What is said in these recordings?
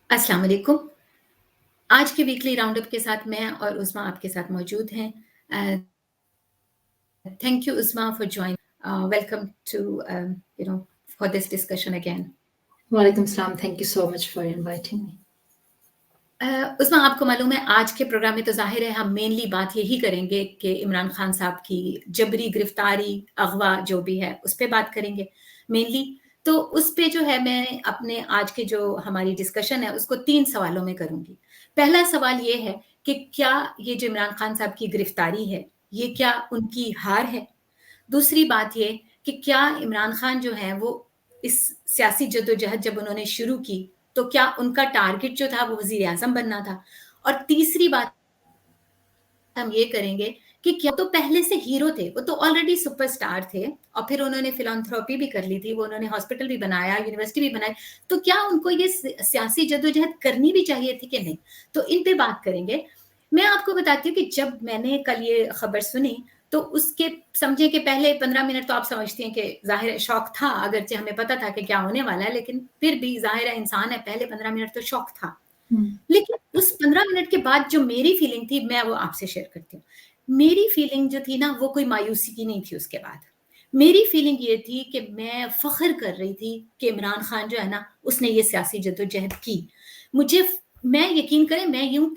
अस्सलाम वालेकुम। आज के वीकली राउंडअप के साथ मैं और उस्मा आपके साथ मौजूद हैं। Thank you Usma for join welcome to for this discussion again. Walaikum salam. Thank you so much for inviting me. Usma आपको मालूम है आज के प्रोग्राम में तो ज़ाहिर है हम मेनली बात यही करेंगे कि इमरान खान साहब की जबरी गिरफ्तारी, अगवा जो भी है उस पे बात करेंगे मेनली। तो उस पे जो है मैं अपने आज के जो हमारी डिस्कशन है उसको 3 सवालों में करूँगी। पहला सवाल ये है कि क्या ये जो इमरान खान साहब की गिरफ्तारी है, ये क्या उनकी हार है? दूसरी बात ये कि क्या इमरान खान जो हैं वो इस सियासी जद्दोजहद जब उन्होंने शुरू की, तो क्या उनका टारगेट जो था वो वज़ीर-ए-आज़म बनना था? और तीसरी बात हम ये करेंगे कि क्या तो पहले से हीरो थे, वो तो ऑलरेडी सुपरस्टार थे और फिर उन्होंने फिलैंथ्रोपी भी कर ली थी, वो उन्होंने हॉस्पिटल भी बनाया, यूनिवर्सिटी भी बनाई, तो क्या उनको ये सियासी जद्दोजहद करनी भी चाहिए थी कि नहीं? तो इन पे बात करेंगे। मैं आपको बताती हूँ कि जब मैंने कल ये खबर सुनी, तो उसके समझे कि पहले 15 मिनट तो आप समझती हैं कि ज़ाहिर है शॉक था, अगरचे हमें पता था कि क्या होने वाला है, लेकिन फिर भी ज़ाहिर है इंसान है, पहले 15 मिनट तो शॉक था। लेकिन उस 15 मिनट के बाद जो मेरी फीलिंग थी, मैं वो आपसे शेयर करती हूँ। मेरी फीलिंग जो थी ना, वो कोई मायूसी की नहीं थी उसके बाद। मेरी फीलिंग ये थी कि मैं फ़ख्र कर रही थी कि इमरान खान जो है ना, उसने ये सियासी जद्दोजहद की। मुझे फ मैं यकीन करें, मैं यूँ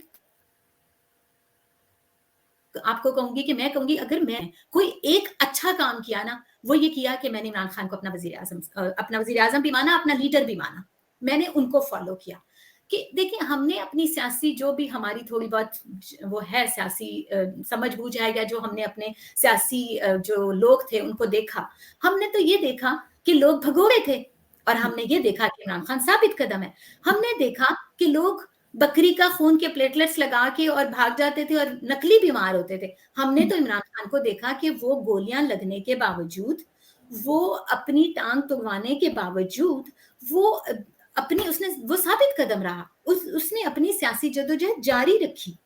आपको कहूँगी कि मैं कहूँगी अगर मैं कोई एक अच्छा काम किया ना, वो ये किया कि मैंने इमरान खान को अपना वज़ीर-ए-आज़म भी माना, अपना लीडर भी माना। मैंने उनको फ़ॉलो किया कि देखिए हमने अपनी सियासी जो भी हमारी थोड़ी बहुत वो है सियासी समझ-बूझ है या जो हमने अपने सियासी जो लोग थे उनको देखा। हमने तो ये देखा कि लोग भगोड़े थे और हमने ये देखा कि इमरान खान साबित कदम है। हमने देखा कि लोग बकरी का खून के प्लेटलेट्स लगा के और भाग जाते थे और नकली बीमार होते थे। हमने तो इमरान खान को देखा कि वो गोलियाँ लगने के बावजूद, वो अपनी टाँग तुड़वाने के बावजूद, वो अपनी उसने वो साबित कदम रहा। उसने अपनी सियासी जद्दोजहद जारी रखी।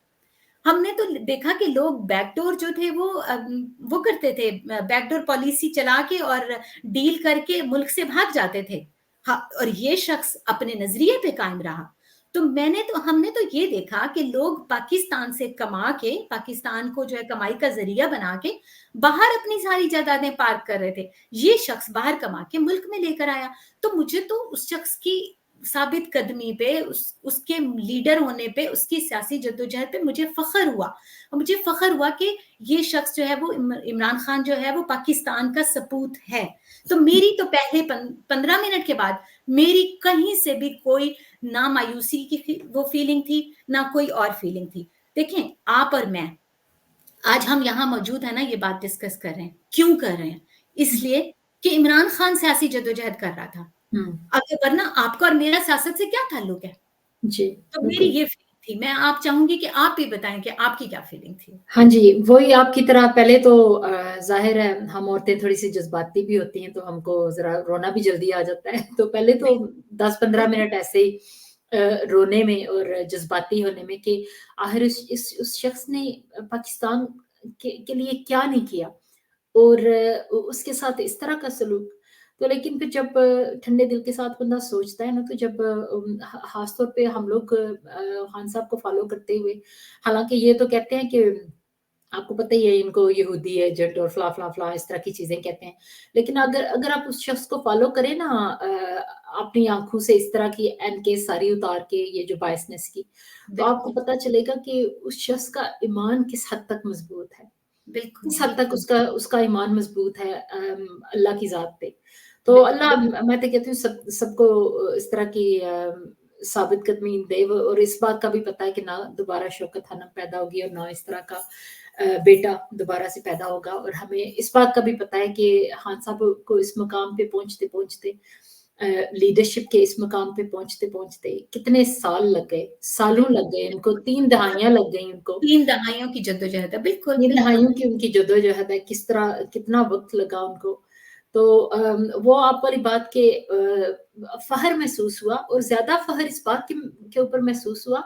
हमने तो देखा कि लोग बैकडोर जो थे वो करते थे बैकडोर पॉलिसी चला के और डील करके मुल्क से भाग जाते थे। हाँ, और ये शख्स अपने नज़रिए पे कायम रहा। तो हमने तो ये देखा कि लोग पाकिस्तान से कमा के, पाकिस्तान को जो है कमाई का ज़रिया बना के, बाहर अपनी सारी जायदादें पार्क कर रहे थे। ये शख्स बाहर कमा के मुल्क में लेकर आया। तो मुझे तो उस शख्स की साबित कदमी पे, उसके लीडर होने पे, उसकी सियासी जद्दोजहद पे मुझे फ़ख्र हुआ। मुझे फ़ख्र हुआ कि ये शख्स जो है वो इमरान खान जो है वो पाकिस्तान का सपूत है। तो मेरी तो पहले 15 मिनट के बाद मेरी कहीं से भी कोई ना मायूसी की वो फीलिंग थी, ना कोई और फीलिंग थी। देखें, आप और मैं, आज हम यहाँ मौजूद हैं ना ये बात डिस्कस कर रहे हैं। क्यों कर रहे हैं? इसलिए कि इमरान खान सियासी जद्दोजहद कर रहा था। अगर वरना आपका और मेरा सियासत से क्या ताल्लुक है? जी, तो मेरी बिल्कुल। ये फीलिंग थी। मैं आप चाहूँगी कि आप भी बताएँ कि आपकी क्या फीलिंग थी? हाँ जी, वही आपकी तरह पहले तो ज़ाहिर है हम औरतें थोड़ी-सी जज़्बाती भी होती हैं, तो हमको ज़रा रोना भी जल्दी आ जाता है। तो पहले तो बिल्कुल, 10-15 बिल्कुल। मिनट ऐसे ही रोने में और जज़्बाती होने में कि आखिर उस शख़्स ने पाकिस्तान के लिए क्या नहीं किया और उसके साथ इस तरह का सलूक। तो लेकिन फिर जब ठंडे दिल के साथ बंदा सोचता है ना, तो जब ख़ास तौर पे हम लोग खान साहब को फ़ॉलो करते हुए, हालाँकि ये तो कहते हैं कि आपको पता ही है इनको यहूदी एजेंट और फ़ला-फ़ला-फ़ला इस तरह की चीज़ें कहते हैं। लेकिन अगर अगर आप उस शख़्स को फ़ॉलो करें ना अपनी आँखों से इस तरह की एनके सारी उतार के ये जो बायसनेस की, तो आपको बिल्कुल, पता चलेगा कि उस शख़्स का ईमान किस हद तक मज़बूत है। बिल्कुल, किस हद तक बिल्कुल, उसका उसका ईमान मज़बूत है अल्लाह की ज़ात पे। तो बिल्कुल, अल्लाह बिल्कुल। मैं तो कहती हूँ सबको इस तरह की साबित कदमी दे और इस बात का भी पता है कि ना दोबारा शौकत खानम पैदा होगी और ना इस तरह का बेटा दोबारा से पैदा होगा और हमें इस बात का भी पता है कि खान साहब को इस मुकाम पे पहुँचते-पहुँचते लीडरशिप के इस मुकाम पे पहुँचते-पहुँचते कितने साल लग गए, सालों बिल्कुल, लग गए उनको, बिल्कुल। 3 दहाइयाँ लग गई उनको। 3 दहाइयों की जद्दोजहद है। बिल्कुल, 3 बिल्कुल। दहाइयों की उनकी जद्दोजहद है, किस तरह कितना वक़्त लगा उनको। तो वो आप वाली बात के फ़ख्र महसूस हुआ और ज़्यादा फ़ख्र इस बात के ऊपर महसूस हुआ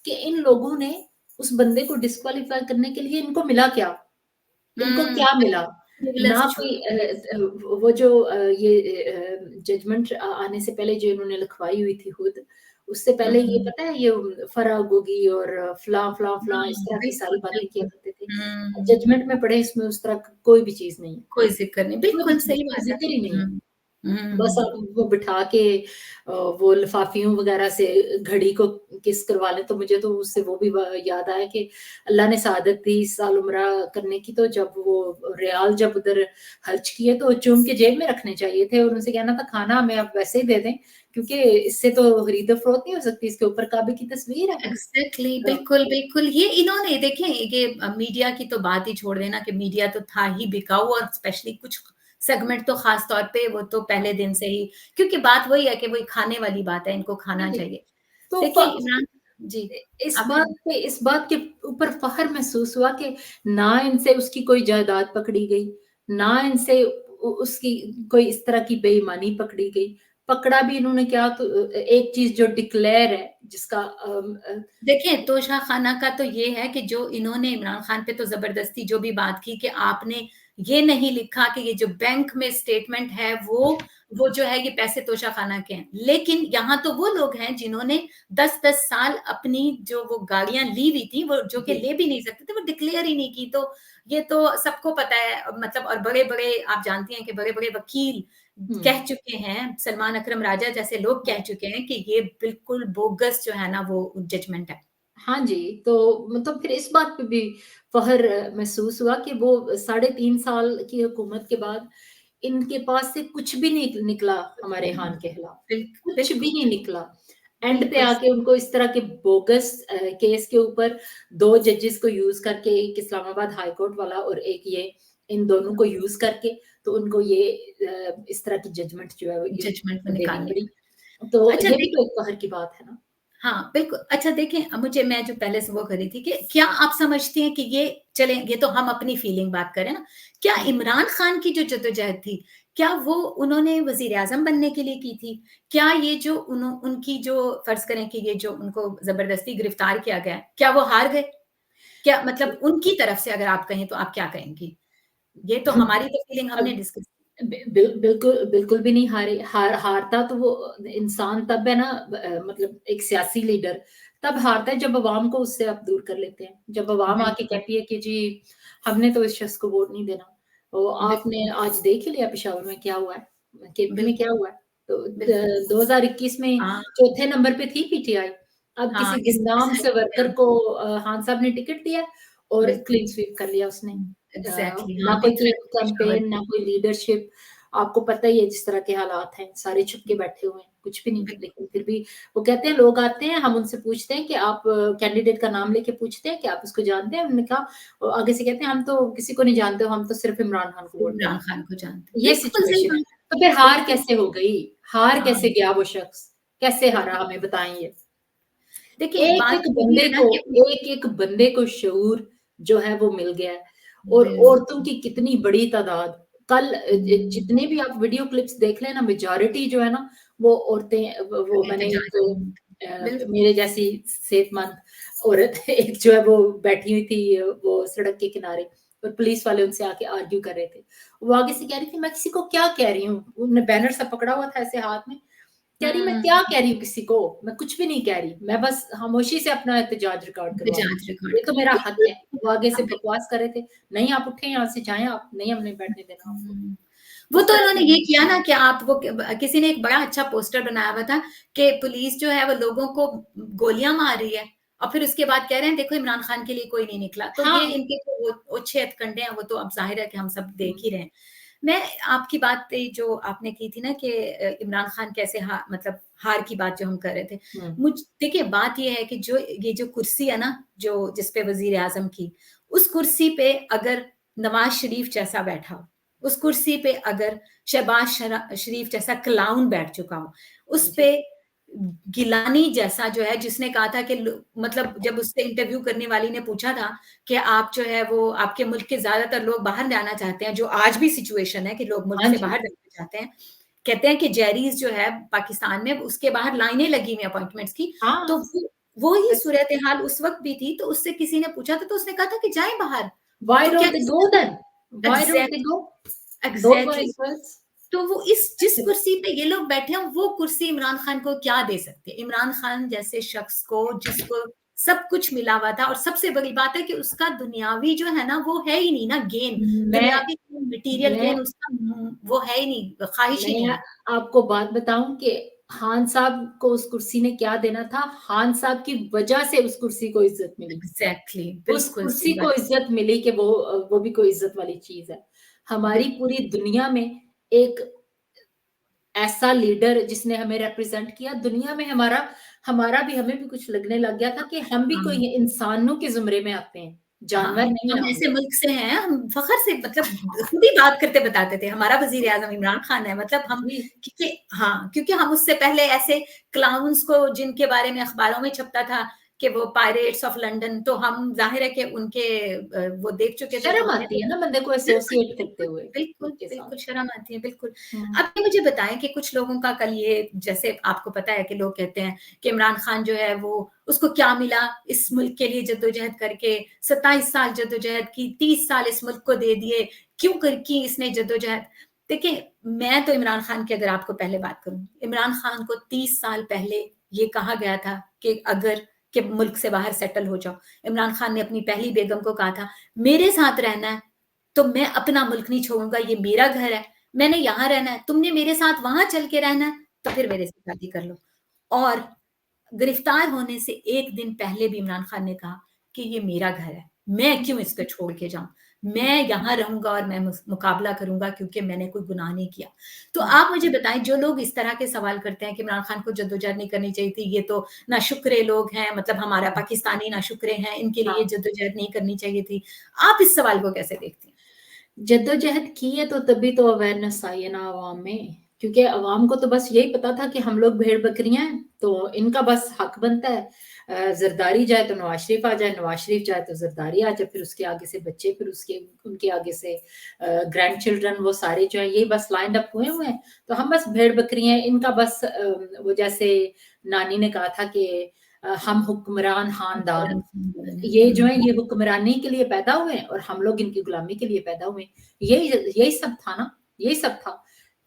कि इन लोगों ने उस बंदे को डिस्क्वालीफ़ाई करने के लिए इनको मिला क्या? इनको क्या मिला? बिल्कुल, ना निबलस कोई छूट गई। वो जो जजमेंट आने से पहले जो इन्होंने लिखवाई हुई थी खुद, उससे हुँ, पहले ये हुँ। पता है ये फराह गोगी और फलां-फलां इस तरह की बिल्कुल, सारी बातें किया बिल्कुल। करते थे। हुँ, जजमेंट में पढ़े इसमें उस तरह का कोई भी चीज़ नहीं है। कोई ज़िक्र नहीं, कोई भी बिल्कुल चीज़ सही का बात है। ज़िक्र ही नहीं है। हुँ, बस हुँ। आप वो बिठा के वो लिफाफियों वगैरह से घड़ी को किस करवा लें, तो मुझे तो उससे वो भी याद आया कि अल्लाह ने सआदत दी इस साल उम्रा करने की, तो जब वो रियाल जब उधर खर्च किए तो चूम के जेब में रखने चाहिए थे और उनसे कहना था खाना हमें आप वैसे ही दे दें, क्योंकि इससे तो खरीदो-फरोख्त नहीं हो सकती, इसके ऊपर काबे की तस्वीर है। एग्ज़ैक्टली अ, बिल्कुल, बिल्कुल। ये इन्होंने देखें ये मीडिया की तो बात ही छोड़ देना कि मीडिया तो था ही बिकाऊ और स्पेशली कुछ सेगमेंट तो ख़ास तौर पे वो तो पहले दिन से ही क्योंकि बात वही है कि वही खाने वाली बात है, इनको हाँ खाना जी, चाहिए। तो देखिए इमरान जी, इस आप बात कहें? पे इस बात के ऊपर फ़ख्र महसूस हुआ कि ना इनसे उसकी कोई जायदाद पकड़ी गई, ना इनसे उसकी कोई इस तरह की बेईमानी पकड़ी गई। पकड़ा भी इन्होंने क्या तो एक चीज़ जो डिक्लेयर है जिसका देखें, तोशाखाना का तो ये है कि जो इन्होंने इमरान खान पे तो ज़बरदस्ती जो भी बात की कि आपने ये नहीं लिखा कि ये जो बैंक में स्टेटमेंट है वो जो है ये पैसे तोशाखाना के हैं। लेकिन यहाँ तो वो लोग हैं जिन्होंने 10-10 साल अपनी जो वो गाड़ियाँ ली हुई थी, वो जो कि जी, ले भी नहीं सकते थे, वो डिक्लेयर ही नहीं की। तो ये तो सबको पता है मतलब और बड़े-बड़े आप जानती हैं कि बड़े-बड़े वकील हुँ, कह चुके हैं, सलमान अकरम राजा जैसे लोग कह चुके हैं कि ये बिल्कुल बोगस जो है ना वो जजमेंट है। हाँ जी, तो मतलब फिर इस बात पे भी फ़ख्र महसूस हुआ कि वो साढ़े 3 साल की हुकूमत के बाद इनके पास से कुछ भी नहीं निकला कुछ हमारे भी नहीं। खान के खिलाफ, कुछ भी बिल्कुल, नहीं निकला। एंड पे बिल्कुल आके उनको इस तरह के बोगस केस के ऊपर 2 जजेस को यूज़ करके, एक इस्लामाबाद हाई कोर्ट वाला और एक ये, इन दोनों को यूज़ करके तो उनको ये इस तरह की जजमेंट जो है वो ये जजमेंट में देनी निकालनी पड़ी। तो अच्छा ये भी देख तो एक फ़ख्र की बात है ना। हाँ, बिल्कुल। अच्छा देखें मुझे मैं जो पहले से वो कर रही थी कि क्या आप समझती हैं कि ये चलें ये तो हम अपनी फीलिंग बात करें ना, क्या हुँ। इमरान खान की जो जद्दोजहद थी, क्या वो उन्होंने वज़ीर-ए-आज़म बनने के लिए की थी? क्या ये जो उनकी जो फ़र्ज़ करें कि ये जो उनको ज़बरदस्ती गिरफ्तार किया गया है, क्या वो हार गए? क्या मतलब उनकी तरफ से अगर आप कहें तो आप क्या कहेंगी? ये तो हमारी तो फीलिंग हमने अब डिस्कस बिल्कुल बिल्कुल भी नहीं हारे, हारता तो वो इंसान तब है ना, मतलब एक सियासी लीडर तब हारता है जब अवाम को उससे आप दूर कर लेते हैं। जब अवाम आके बिल्कुल, कहती है कि जी हमने तो इस शख्स को वोट नहीं देना। तो आपने बिल्कुल, आज देख ही लिया पेशावर में क्या हुआ है, केपी में क्या बिल्कुल, हुआ है। तो बिल्कुल। 2021 में हाँ, चौथे नंबर पे थी पीटीआई। अब हाँ, किसी इस गुमनाम से हल्के में वर्कर को खान साहब ने टिकट दिया और बिल्कुल। क्लीन स्वीप कर लिया उसने। एग्ज़ैक्टली ना हाँ, कोई दिख रहा है पेशावर कैंपेन, में। ना कोई लीडरशिप। आपको पता ही है जिस तरह के हालात हैं, सारे छुप के बैठे हुए हैं, कुछ भी नहीं। बिल्कुल, लेकिन फिर भी वो कहते हैं लोग आते हैं, हम उनसे पूछते हैं कि आप कैंडिडेट का नाम लेके पूछते हैं कि आप उसको जानते हैं? उन्होंने कहा आगे से कहते हैं हम तो किसी को नहीं जानते, हम तो सिर्फ़ इमरान खान को वोट इमरान देंगे। खान को जानते हैं। ये बिल्कुल सही सिचुएशन है। बात है। तो फिर हार बिल्कुल, कैसे हो गई? हार हाँ, कैसे गया वो शख्स? कैसे हारा बिल्कुल। हमें बताएँ देखिए, बात एक-एक तो वही बंदे है ना को कि एक-एक बंदे को शऊर जो है वो मिल गया है और औरतों बिल्कुल। की कितनी बड़ी तादाद। कल हुँ, जितने भी आप वीडियो क्लिप्स देख लें ना मेजॉरिटी जो है ना वो औरतें वो मैंने एहतजाज एक में बिल्कुल, मेरे जैसी सेहतमंद औरत एक जो है वो बैठी हुई थी वो सड़क के किनारे और पुलिस वाले उनसे आके आर्ग्यू कर रहे थे। वो आगे से कह रही थी मैं किसी को क्या कह रही हूँ? उन्होंने बैनर सा पकड़ा हुआ था ऐसे हाथ में कह रही मैं हुँ, क्या कह रही हूँ किसी को? मैं कुछ भी नहीं कह रही। मैं बस खामोशी से अपना एहतजाज रिकॉर्ड करवा रही हूँ। एहतजाज रिकॉर्ड ये तो कर मेरा हक बिल्कुल, है। वो आगे से हाँ, बकवास कर रहे थे, नहीं आप उठे यहाँ से जाएँ आप, नहीं हमने बैठने देना आपको। हुँ। वो इस तो तरह इन्होंने की ये किया ना कि आप वो किसी ने एक बड़ा अच्छा पोस्टर बनाया हुआ था कि पुलिस जो है वो लोगों को गोलियाँ मार रही है और फिर उसके बाद कह रहे हैं देखो इमरान खान के लिए कोई नहीं निकला। तो ये हाँ। इनके तो वो ओछे हथकंडे हैं, वो तो अब ज़ाहिर है कि हम सब देख हुँ, ही रहे हैं। मैं आपकी बात पे जो आपने की थी ना कि इमरान खान कैसे मतलब हार की बात जो हम कर रहे थे। हुँ। देखिए बात ये है कि जो ये जो कुर्सी है ना, जो जिस पे वज़ीर-ए-आज़म की, उस कुर्सी पे अगर नवाज़ शरीफ जैसा बैठा हो, उस कुर्सी पे अगर शहबाज शरीफ जैसा क्लाउन बैठ चुका हो, हाँ उस जी। पे गिलानी जैसा जो है जिसने कहा था कि मतलब जब उससे इंटरव्यू करने वाली ने पूछा था कि आप जो है वो आपके मुल्क के ज़्यादातर लोग बाहर जाना चाहते हैं, जो आज भी सिचुएशन है कि लोग मुल्क हाँ से जी। बाहर जाना चाहते हैं। कहते हैं कि जेरीज़ जो है पाकिस्तान में उसके बाहर लाइनें लगी हुई हैं अपॉइंटमेंट्स की, तो हाँ, वो ही सूरत-ए-हाल उस वक़्त भी थी, तो उससे किसी ने पूछा था तो उसने कहा था कि जाएँ बाहर। व्हाई तो क्या don't they is go then? Why don't they exactly, go? Don't go exactly. Anywhere else. तो वो इस जिस कुर्सी पे ये लोग बैठे हैं, वो कुर्सी इमरान खान को क्या दे सकते हैं? इमरान खान जैसे शख्स को, जिसको सब कुछ मिला हुआ था, और सबसे बड़ी बात है कि उसका दुनियावी जो है ना, वो है ही नहीं ना गेन, मैं दुनियावी मटेरियल मैं गेन उसका वो है ही नहीं, ख्वाहिश ही नहीं मैं है। आपको बात बताऊं कि खान साहब को उस कुर्सी ने क्या देना था, खान साहब की वजह से उस कुर्सी को इज्जत मिली। एग्ज़ैक्टली, उस बिल्कुल कुर्सी सही को बात। इज्जत मिली कि वो भी कोई इज्जत वाली चीज है। हमारी बिल्कुल, पूरी दुनिया में एक ऐसा लीडर जिसने हमें रिप्रेजेंट किया, दुनिया में हमें भी कुछ लगने लग गया था कि हम भी हाँ। कोई इंसानों के ज़ुमरे में आते हैं, जानवर हाँ, नहीं हम हैं हम। ऐसे मुल्क से हैं, हम फ़ख्र से मतलब खुद ही बात करते बताते थे, हमारा वज़ीर-ए-आज़म इमरान खान है, मतलब हम, जी, क्योंकि हाँ, क्योंकि हम उससे पहले ऐसे क्लाउन्स को जिनके बारे में अखबारों में छपता था कि वो पायरेट्स ऑफ लंदन, तो हम ज़ाहिर है कि उनके वो देख चुके थे, तो शर्म हमें आती तो है ना बंदे को बिल्कुल, एसोसिएट करते बिल्कुल, हुए बिल्कुल, उनके साथ। बिल्कुल शर्म आती है, बिल्कुल। हुँ, अब ये मुझे बताएँ कि कुछ लोगों का कल ये, जैसे आपको पता है कि लोग कहते हैं कि इमरान खान जो है वो, उसको क्या मिला इस मुल्क के लिए जद्दोजहद करके, 27 साल जद्दोजहद की, 30 साल इस मुल्क को दे दिए, क्यों कर की इसने जद्दोजहद? देखिए, मैं तो इमरान खान की अगर आपको पहले बात करूँ, इमरान खान को 30 साल पहले ये कहा गया था कि अगर कि मुल्क से बाहर सेटल हो जाओ। इमरान खान ने अपनी पहली बेगम को कहा था, मेरे साथ रहना है, तो मैं अपना मुल्क नहीं छोड़ूँगा, ये मेरा घर है, मैंने यहाँ रहना है, तुमने मेरे साथ वहाँ चल के रहना है, तो फिर मेरे से शादी कर लो। और गिरफ्तार होने से 1 दिन पहले भी इमरान खान ने कहा कि ये मेरा घर है, मैं क्यों इसको छोड़ के जाऊँ? हुँ, मैं यहाँ रहूँगा और मैं मुकाबला करूँगा, क्योंकि मैंने कोई गुनाह नहीं किया। तो हुँ, आप मुझे बताएँ, जो लोग इस तरह के सवाल करते हैं कि इमरान खान को जद्दोजहद नहीं करनी चाहिए थी, ये तो नाशुक्रे लोग हैं, मतलब हमारा पाकिस्तानी नाशुक्रे हैं, इनके लिए हाँ। जद्दोजहद नहीं करनी चाहिए थी। आप इस सवाल को कैसे देखती हैं? जद्दोजहद की है तो तभी तो अवेयरनेस आई है ना अवाम में, क्योंकि अवाम को तो बस यही पता था कि हम लोग भेड़-बकरियाँ हैं, तो इनका बस हक बनता है। ज़रदारी जाए तो नवाज़ शरीफ आ जाए, नवाज़ शरीफ जाए तो ज़रदारी आ जाए, फिर उसके आगे से बच्चे, फिर उसके उनके आगे से ग्रैंड चिल्ड्रन, वो सारे जो हैं यही बस लाइन्ड अप हुए हुए हैं। तो हम बस भेड़-बकरियाँ हैं, इनका बस वो जैसे नानी ने कहा था कि हम हुक्मरान ख़ानदान, ये जो है हुँ, ये हुक्मरानी के लिए पैदा हुए हैं और हम लोग इनकी गुलामी के लिए पैदा हुए हैं। यही यही सब था ना, यही सब था।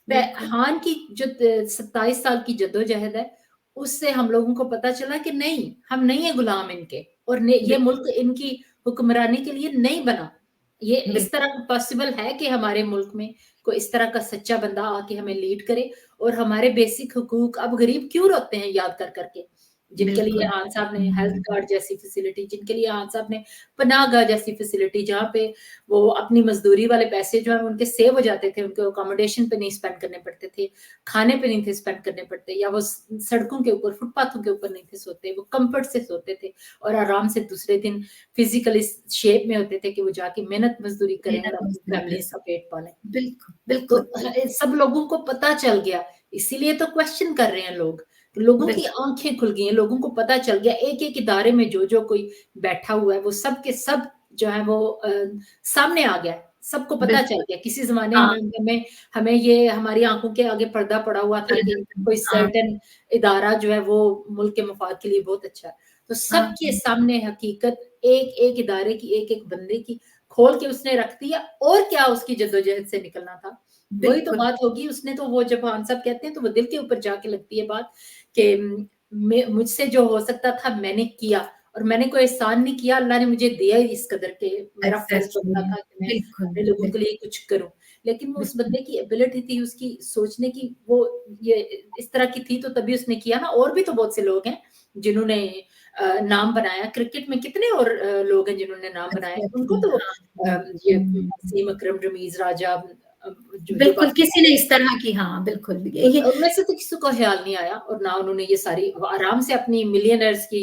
बिल्कुल, खान की जो 27 साल की जद्दोजहद है, उससे हम लोगों को पता चला कि नहीं, हम नहीं है गुलाम इनके, और ये बिल्कुल, मुल्क इनकी हुक्मरानी के लिए नहीं बना। ये इस बिल्कुल, तरह पॉसिबल है कि हमारे मुल्क में कोई इस तरह का सच्चा बंदा आके हमें लीड करे और हमारे बेसिक हुकूक, अब गरीब क्यों रोते हैं याद कर के? जिनके लिए बिल्कुल। खान साहब ने हेल्थ हुँ, कार्ड जैसी फैसिलिटी, जिनके लिए खान साहब ने पनाहगाह जैसी फैसिलिटी, जहाँ पे वो अपनी मज़दूरी वाले पैसे जो हैं उनके सेव हो जाते थे, उनको अकोमोडेशन पे नहीं स्पेंड करने पड़ते थे, खाने पे नहीं थे स्पेंड करने पड़ते, या वो सड़कों के ऊपर, फुटपाथों के ऊपर नहीं थे सोते, वो कम्फर्ट से सोते थे और आराम से दूसरे दिन फिज़िकल इस शेप में होते थे कि वो जाके मेहनत मज़दूरी करें और मेहनत अपनी मज़दूरी कर फैमिलीज़ का सकते। पेट पालें। बिल्कुल, तो बिल्कुल, बिल्कुल, सब लोगों को पता चल गया, इसीलिए तो क्वेश्चन कर रहे हैं लोग। लोगों की बिल्कुल, आँखें खुल गई हैं, लोगों को पता चल गया, एक-एक इदारे में जो-जो कोई बैठा हुआ है, वो सब के सब जो है वो सामने आ गया है, सबको पता चल बिल्कुल। गया। किसी ज़माने हाँ, में हमें हमें ये हमारी आँखों के आगे पर्दा पड़ा हुआ था कि कोई हाँ, सर्टेन इदारा जो है वो मुल्क के मफ़ाद के लिए बहुत अच्छा है। तो हाँ, सबके सामने हकीकत एक-एक इदारे की, एक-एक बंदे की खोल के उसने रख दिया, और क्या उसकी जद्दोजहद से निकलना था। वही तो बिल्कुल, बात होगी, उसने तो वो जब खान साहब कहते हैं तो वो दिल के ऊपर जाके लगती है बात कि मैं मुझसे जो हो सकता था मैंने किया, और मैंने कोई एहसान नहीं किया, अल्लाह ने मुझे दिया ही इस कदर के मेरा फ़र्ज़ एग्ज़ैक्टली, बनता था कि मैं बिल्कुल, अपने लोगों के बिल्कुल, लिए कुछ करूँ। लेकिन वो उस बिल्कुल, बंदे की एबिलिटी थी, उसकी सोचने की, वो ये इस तरह की थी, तो तभी उसने किया ना। और भी तो बहुत से लोग हैं जिन्होंने नाम बनाया। क्रिकेट में कितने और लोग हैं जिन्होंने नाम बनाया। उनको एग्ज़ैक्टली, तो हाँ, हाँ, ये हुँ। वसीम अकरम, रमीज़ राजा, जो बिल्कुल, बाकी किसी सारे, ने इस तरह की, हाँ, बिल्कुल, तो ये उनमें से तो किसी को ख़्याल नहीं आया, और ना उन्होंने ये सारी आराम से अपनी मिलियनेयर्स की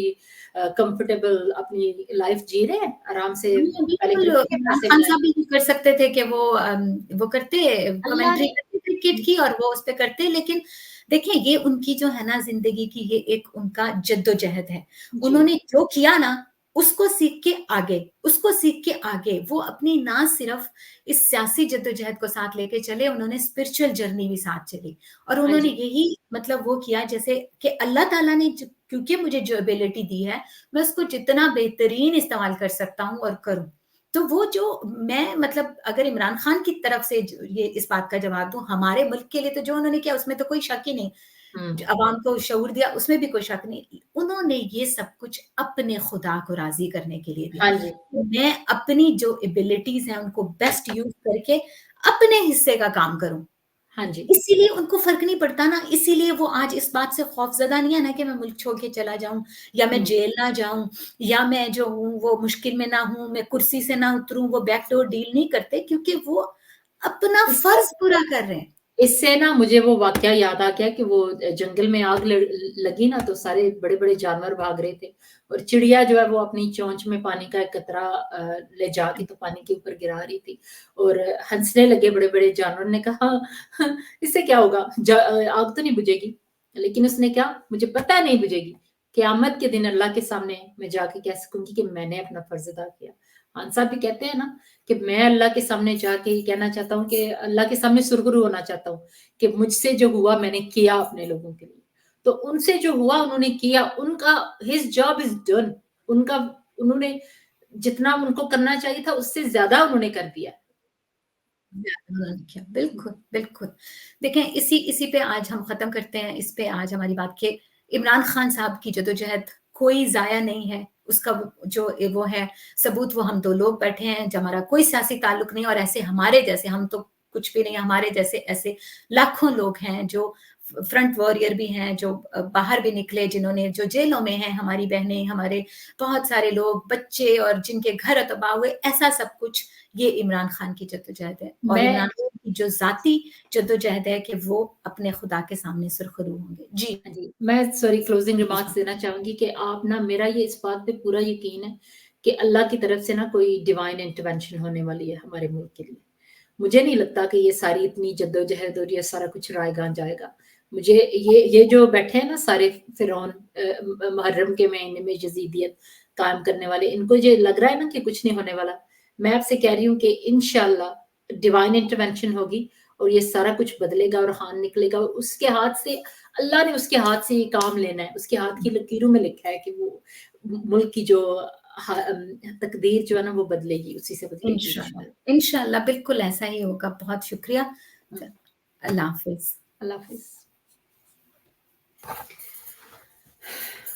कंफर्टेबल अपनी लाइफ़ जी रहे हैं, आराम से हाँ, पहले बिल्कुल, क्रिकेट के इमरान पैसे खान मिलाएँ। साहब भी ये कर सकते थे कि वो करते, अल्लाह कमेंट्री ने करते क्रिकेट की, और वो उसपे करते, लेकिन देखिए, ये उनकी जो है ना ज़िंदगी की, ये एक उनका जद्दोजहद है। जी, उन्होंने जो किया ना, उसको सीख के आगे वो अपनी ना सिर्फ़ इस सियासी जद्दोजहद को साथ लेके चले, उन्होंने स्पिरिचुअल जर्नी भी साथ चली, और हाँ उन्होंने जी। यही मतलब वो किया, जैसे कि अल्लाह ताला ने क्योंकि मुझे जो एबिलिटी दी है, मैं उसको जितना बेहतरीन इस्तेमाल कर सकता हूँ और करूँ। तो वो जो मैं मतलब अगर इमरान खान की तरफ से ये इस बात का जवाब दूँ, हमारे मुल्क के लिए तो जो उन्होंने किया उसमें तो कोई शक ही नहीं। जो हुँ। अवाम को शऊर दिया उसमें भी कोई शक नहीं। उन्होंने ये सब कुछ अपने खुदा को राज़ी करने के लिए दिया। हाँ जी, मैं अपनी जो एबिलिटीज़ हैं उनको बेस्ट यूज़ करके अपने हिस्से का काम करूँ। हाँ जी। इसीलिए उनको फ़र्क नहीं पड़ता ना, इसीलिए वो आज इस बात से खौफ़ज़दा नहीं है ना कि मैं मुल्क छोड़ के चला जाऊँ या मैं हुँ। जेल ना जाऊँ या मैं जो हूँ वो मुश्किल में ना हूँ, मैं कुर्सी से ना उतरूँ, वो बैकडोर डील नहीं करते क्योंकि वो अपना इस फ़र्ज़ पूरा कर रहे हैं। इससे ना मुझे वो वाक़या याद आ गया कि वो जंगल में आग ल लगी ना तो सारे बड़े-बड़े जानवर भाग रहे थे और चिड़िया जो है वो अपनी चोंच में पानी का एक कतरा ले जाके तो पानी के ऊपर गिरा रही थी और हँसने लगे बड़े-बड़े जानवर ने कहा इससे क्या होगा आग तो नहीं बुझेगी। लेकिन उसने कहा मुझे पता है नहीं बुझेगी। क़यामत के दिन अल्लाह के सामने मैं जाके कह सकूँगी कि मैंने अपना फ़र्ज़ अदा किया। खान साहब भी कहते हैं ना कि मैं अल्लाह के सामने जाके ये कहना चाहता हूँ कि अल्लाह के सामने सुरखरू होना चाहता हूँ कि मुझसे जो हुआ मैंने किया अपने लोगों के लिए। तो उनसे जो हुआ उन्होंने किया, उनका हिज़ जॉब इज़ डन उनका उन्होंने जितना उनको करना चाहिए था उससे ज़्यादा उन्होंने कर दिया। उन्होंने किया। बिल्कुल, बिल्कुल। देखें इसी इसी पे आज हम ख़त्म करते हैं, इस पे आज हमारी बात के इमरान खान साहब की जद्दोजहद कोई ज़ाया नहीं है। उसका जो वो है सबूत वो हम 2 लोग बैठे हैं, जो हमारा कोई सियासी ताल्लुक नहीं और ऐसे हमारे जैसे हम तो कुछ भी नहीं, हमारे जैसे ऐसे लाखों लोग हैं जो फ्रंट वॉरियर भी हैं, जो बाहर भी निकले, जिन्होंने जो जेलों में हैं, हमारी बहनें, हमारे बहुत सारे लोग, बच्चे और जिनके घर तबाह हुए, ऐसा सब कुछ ये इमरान खान की जद्दोजहद है और मैं इमरान खान की जो ज़ाती जद्दोजहद है कि वो अपने खुदा के सामने सुरखरू होंगे। जी। हाँ जी, मैं सॉरी क्लोज़िंग जी, रिमार्क्स देना चाहूँगी कि आप ना मेरा ये इस बात पे पूरा यकीन है कि अल्लाह की तरफ से ना कोई डिवाइन इंटरवेंशन होने वाली है हमारे मुल्क के लिए। मुझे नहीं लगता कि ये सारी इतनी जद्दोजहद और ये सारा कुछ रायगां जाएगा। मुझे ये जो बैठे हैं ना सारे फ़िरौन मुहर्रम के महीने में यज़ीदियत कायम करने वाले, इनको ये लग रहा है ना कि कुछ नहीं होने वाला। मैं आपसे कह रही हूँ कि इंशाअल्लाह डिवाइन इंटरवेंशन होगी और ये सारा कुछ बदलेगा और ख़ान निकलेगा और उसके हाथ से अल्लाह ने उसके हाथ से ये काम लेना है। उसके हाथ की लकीरों में लिखा है कि वो मुल्क की जो तकदीर जो है ना वो बदलेगी, उसी से बदलेगी इंशाअल्लाह, इंशाअल्लाह। इंशाअल्लाह बिल्कुल ऐसा ही होगा। बहुत शुक्रिया। हुँ, अल्लाह हाफ़िज़। अल्लाह हाफ़िज़।